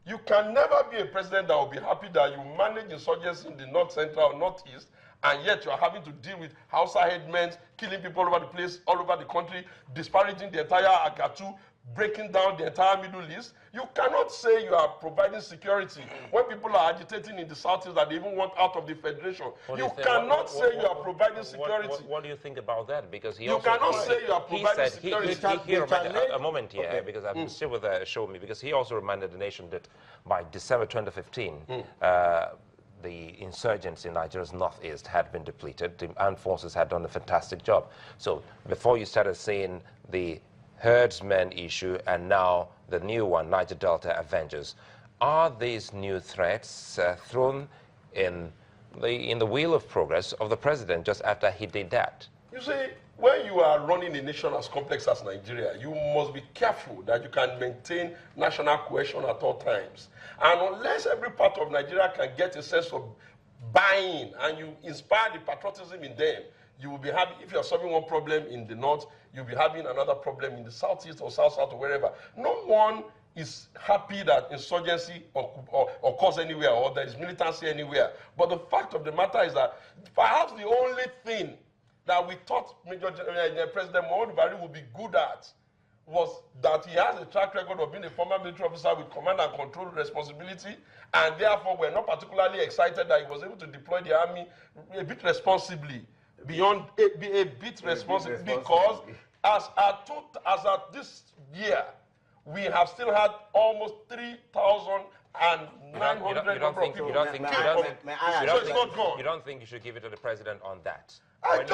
You can never be a president that will be happy that you manage insurgency in the north central or northeast, and yet you are having to deal with Hausa headmen, killing people all over the place, all over the country, disparaging the entire Agatu, breaking down the entire Middle East. You cannot say you are providing security when people are agitating in the southeast that they even want out of the federation. You cannot say you are providing security. What do you think about that? Because you cannot say you are providing security. He reminded, a moment here, okay, because I'm still with Show Me, because he also reminded the nation that by December 2015, the insurgents in Nigeria's northeast had been depleted. The armed forces had done a fantastic job. So before you started saying the herdsmen issue and now the new one, Niger Delta Avengers, are these new threats thrown in the wheel of progress of the president just after he did that? You see, when you are running a nation as complex as Nigeria, you must be careful that you can maintain national cohesion at all times. And unless every part of Nigeria can get a sense of buying and you inspire the patriotism in them, you will be having, if you are solving one problem in the north, you'll be having another problem in the southeast or south-south or wherever. No one is happy that insurgency occurs anywhere or there is militancy anywhere. But the fact of the matter is that perhaps the only thing that we thought President Buhari would be good at was that he has a track record of being a former military officer with command and control responsibility, and therefore we're not particularly excited that he was able to deploy the army a bit responsibly. Beyond a bit responsible, because as at this year, we have still had almost 3,900 number of people. You don't think you should give it to the president on that? When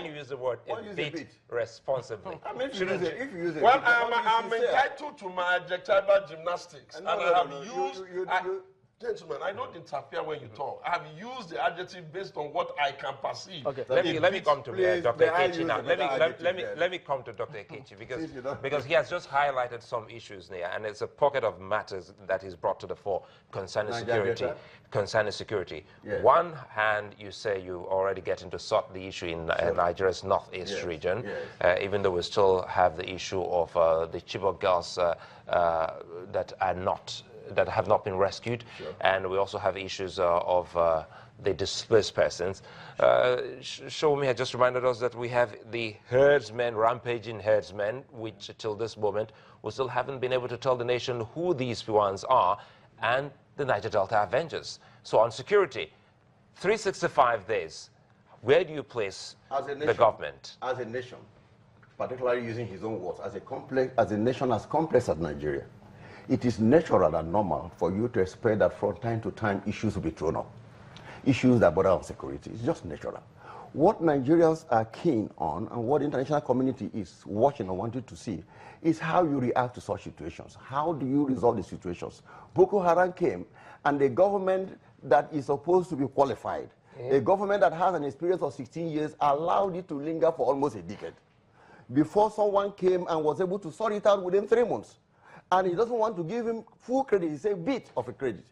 you use the word a bit responsibly. I mean, if you use it, well, I'm entitled to my adjectival gymnastics, and I have used. Gentlemen, I don't interfere when you talk. I have used the adjective based on what I can perceive. Okay. Let me come to Dr. Ekechi now. Let me come to Dr. Ekechi because he has just highlighted some issues there, and it's a pocket of matters that he's brought to the fore concerning security. Yes. One hand, you say you already getting to sort the issue in Nigeria's northeast region, even though we still have the issue of the Chibok girls that have not been rescued, and we also have issues of the displaced persons. Show Me had just reminded us that we have the herdsmen, rampaging herdsmen, which till this moment we still haven't been able to tell the nation who these ones are, and the Niger Delta Avengers. So on security, 365 days, where do you place the government? As a nation, particularly using his own words, as a nation as complex as Nigeria, it is natural and normal for you to expect that from time to time issues will be thrown up. Issues that border on security. It's just natural. What Nigerians are keen on and what the international community is watching and wanting to see is how you react to such situations. How do you resolve the situations? Boko Haram came, and the government that is supposed to be qualified, a government that has an experience of 16 years, allowed it to linger for almost a decade before someone came and was able to sort it out within 3 months. And he doesn't want to give him full credit. He says a bit of a credit.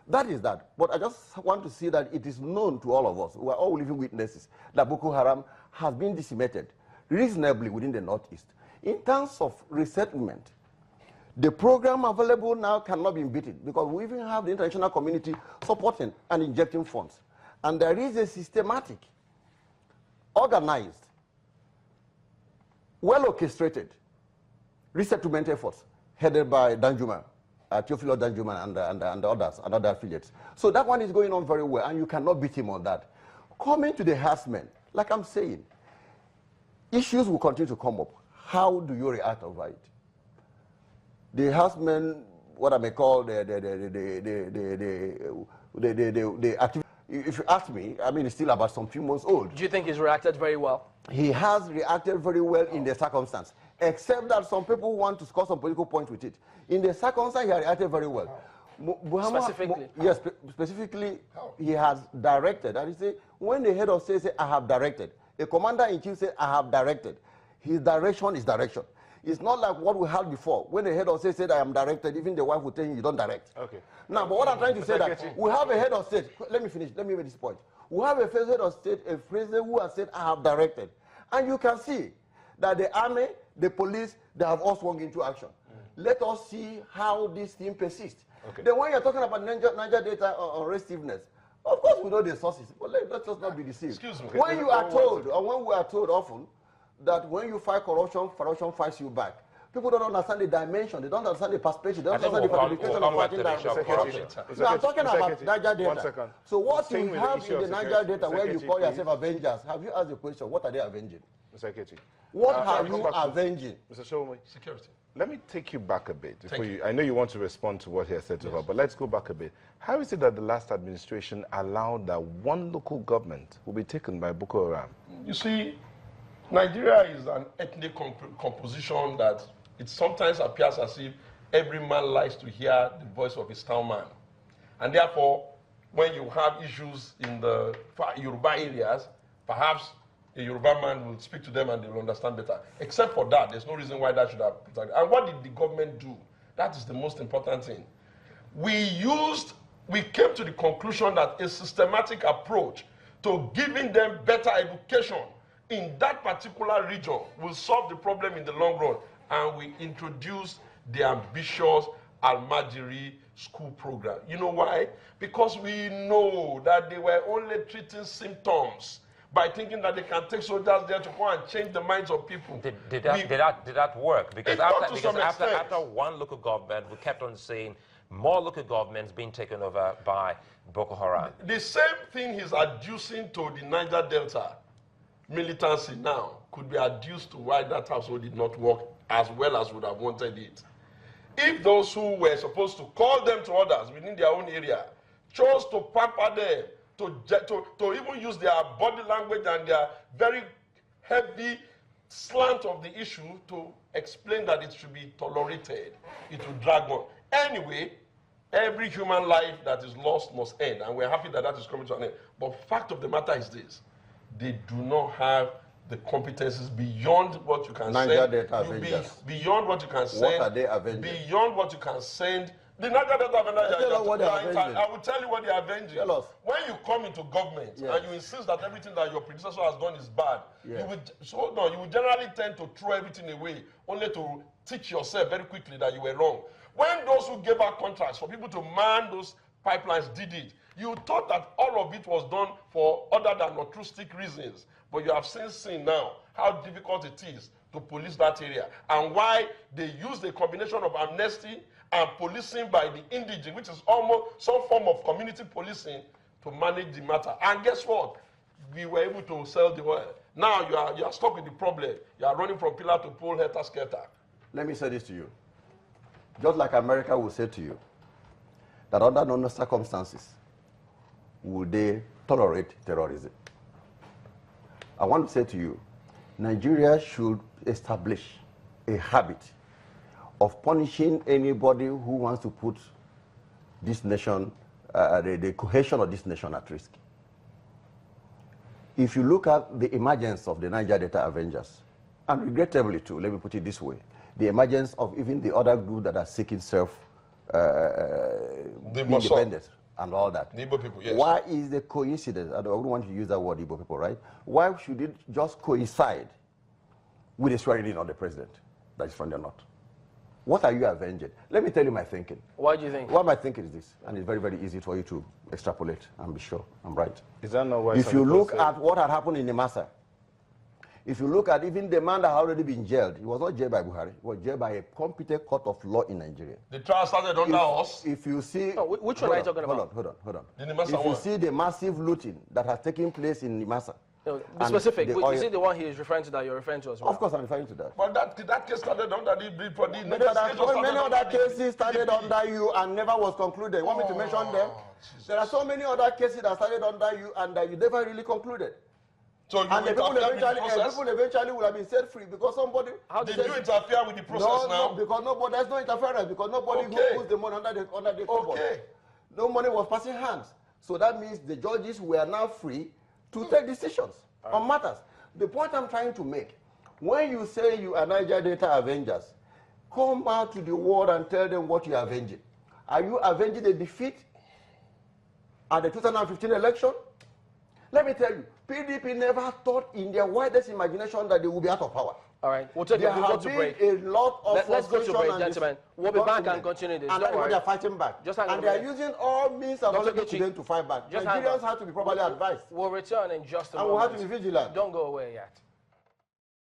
That is that. But I just want to see that it is known to all of us, who are all living witnesses, that Boko Haram has been decimated reasonably within the Northeast. In terms of resettlement, the program available now cannot be beaten because we even have the international community supporting and injecting funds. And there is a systematic, organized, well-orchestrated resettlement efforts headed by Danjuma, Teofilo Danjuma and others, and other affiliates. So that one is going on very well, and you cannot beat him on that. Coming to the herdsmen, like I'm saying, issues will continue to come up. How do you react over it? The herdsmen, what I may call the activity, if you ask me, I mean, it's still about some few months old. Do you think he's reacted very well? He has reacted very well in the circumstance, except that some people want to score some political points with it. In the circumstance, he has reacted very well. Specifically? Yes, specifically, he has directed. And he said, when the head of state says, I have directed, a commander-in-chief says, I have directed, his direction is direction. It's not like what we had before. When the head of state said, I am directed, even the wife would tell him, you don't direct. Okay. Now, but what I'm trying to say that we have a head of state. Let me finish. Let me make this point. We have a head of state, a president who has said, I have directed. And you can see that the army, the police, they have all swung into action. Let us see how this thing persists. Okay. Then when you're talking about Niger data or restiveness, of course we know the sources, but let us not be deceived. Excuse me. When you are told, or when we are told often, that when you fight corruption, corruption fights you back. People don't understand the dimension. They don't understand the perspective. They don't understand the qualification of fighting corruption. No, I'm talking about Niger data. So what you have in the Niger data where you call yourself Avengers, have you asked the question, what are they avenging? Mr. Kechi. What are you avenging? Mr. Shomi. Security. Let me take you back a bit. Before I know you want to respond to what he has said to her, but let's go back a bit. How is it that the last administration allowed that one local government will be taken by Boko Haram? You see, Nigeria is an ethnic composition that it sometimes appears as if every man likes to hear the voice of his town man. And therefore, when you have issues in the Yoruba areas, perhaps a Yoruba man will speak to them and they will understand better. Except for that, there's no reason why that should have. And what did the government do? That is the most important thing. We came to the conclusion that a systematic approach to giving them better education in that particular region will solve the problem in the long run. And we introduced the ambitious Almajiri school program. You know why? Because we know that they were only treating symptoms by thinking that they can take soldiers there to go and change the minds of people. Did that work? Because after one local government, we kept on saying more local governments being taken over by Boko Haram. The same thing he's adducing to the Niger Delta militancy now could be adduced to why that household did not work as well as would have wanted it. If those who were supposed to call them to orders within their own area chose to pamper them, to even use their body language and their very heavy slant of the issue to explain that it should be tolerated, it will drag on. Anyway, every human life that is lost must end, and we're happy that that is coming to an end. But fact of the matter is this: they do not have the competencies beyond what you can send. Beyond what you can send. What are they avenging? Beyond what you can send. The Niger Delta Avengers, I will tell you what they are avenging. Tell us. When you come into government and you insist that everything that your predecessor has done is bad, you would generally tend to throw everything away, only to teach yourself very quickly that you were wrong. When those who gave out contracts for people to man those pipelines did it, you thought that all of it was done for other than altruistic reasons. But you have since seen now how difficult it is to police that area, and why they use the combination of amnesty and policing by the indigent, which is almost some form of community policing, to manage the matter. And guess what? We were able to sell the oil. Now you are stuck with the problem. You are running from pillar to pole, helter-skelter. Let me say this to you. Just like America will say to you, that under no circumstances would they tolerate terrorism. I want to say to you, Nigeria should establish a habit of punishing anybody who wants to put this nation, the cohesion of this nation at risk. If you look at the emergence of the Niger Delta Avengers, and regrettably too, let me put it this way, the emergence of even the other group that are seeking self-independence and all that. The Igbo people, yes. Why is the coincidence, I don't want to use that word, Igbo people, right? Why should it just coincide with the swearing in of the president that is from the north? What are you avenging? Let me tell you my thinking. Why do you think? What my thinking is this, and it's very, very easy for you to extrapolate and be sure I'm right. Is that not why? If you look at what had happened in Nimasa, if you look at even the man that had already been jailed, he was not jailed by Buhari, he was jailed by a competent court of law in Nigeria. The trial started under us. If you see... No, which one are you talking about? Hold on. If you see the massive looting that has taken place in Nimasa... No, be specific. Is it the one he is referring to that you're referring to as well? Of course I'm referring to that. But that case started under the many other cases started under you and never was concluded. You want me to mention them? Jesus. There are so many other cases that started under you and that you never really concluded. So you people eventually will have been set free because somebody... Did you interfere with the process now? No, because nobody, there's no interference, because nobody puts the money under the cupboard. No money was passing hands. So that means the judges were now free to take decisions on matters. The point I'm trying to make, when you say you are Niger Delta Avengers, come out to the world and tell them what you are avenging. Are you avenging the defeat at the 2015 election? Let me tell you, PDP never thought in their widest imagination that they would be out of power. All right, we'll take there we'll go to break. A lot of let's go to break, gentlemen. We'll be back and continue this. And Don't worry. they're fighting back. Just hang on and they're using all means available to them to fight back. Nigerians have to be properly advised. We'll return in just a moment. And we'll have to be vigilant. Don't go away yet.